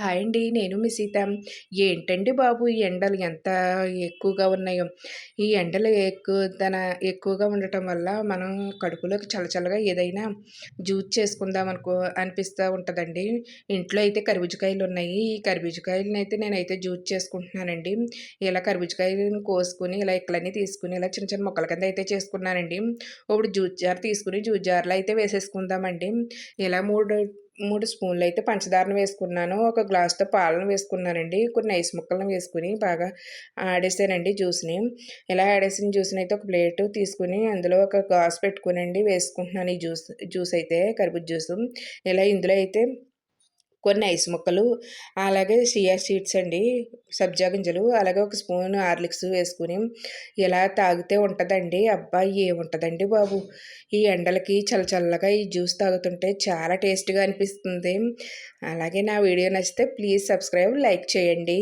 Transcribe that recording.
Hi అండి. నేను మీ సీత. ఏంటండి బాబు! ఈ ఎండలు ఎంత ఎక్కువగా ఉన్నాయో. ఈ ఎండలు ఎక్కువగా ఉండటం వల్ల మనం కడుపులోకి చల్లచల్లగా ఏదైనా జ్యూస్ చేసుకుందాం అనిపిస్తా ఉంటదండి. ఇంట్లో అయితే కర్బూజకాయలున్నాయి. ఈ కర్బూజకాయలనైతే నేనైతే జ్యూస్ చేసుకుంటున్నానండి. ఇలా కర్బూజకాయలను కోసుకొని, ఇలా ఇక్కలన్నీ తీసుకొని, ఇలా చిన్న చిన్న ముక్కల కింద అయితే చేసుకున్నానండి. ఇప్పుడు జ్యూస్ జార్ తీసుకొని, జ్యూస్ జార్‌లో అయితే వేసేసుకుందామండి. ఇలా 3 స్పూన్‌లయితే పంచదారను వేసుకున్నాను. ఒక గ్లాస్‌తో పాలను వేసుకున్నానండి. కొన్ని ఐస్ ముక్కలను వేసుకొని బాగా ఆడేసానండి జ్యూస్‌ని. ఇలా ఆడేసిన జ్యూస్‌నయితే ఒక ప్లేటు తీసుకొని అందులో ఒక గాజు పెట్టుకొనండి వేసుకుంటున్నాను ఈ జ్యూస్ అయితే కర్బూజా జ్యూసు. ఇలా ఇందులో అయితే కొన్ని ఐస్ ముక్కలు, అలాగే చియా సీడ్స్ అండి, సబ్జా గింజలు, అలాగే ఒక స్పూను హార్లిక్స్ వేసుకొని ఇలా తాగితే ఉంటదండి. అబ్బా! ఏముంటదండి బాబు! ఈ ఎండలకి చల్లగా ఈ జ్యూస్ తాగుతుంటే చాలా టేస్ట్‌గా అనిపిస్తుంది. అలాగే నా వీడియో నచ్చితే ప్లీజ్ సబ్స్క్రైబ్, లైక్ చేయండి.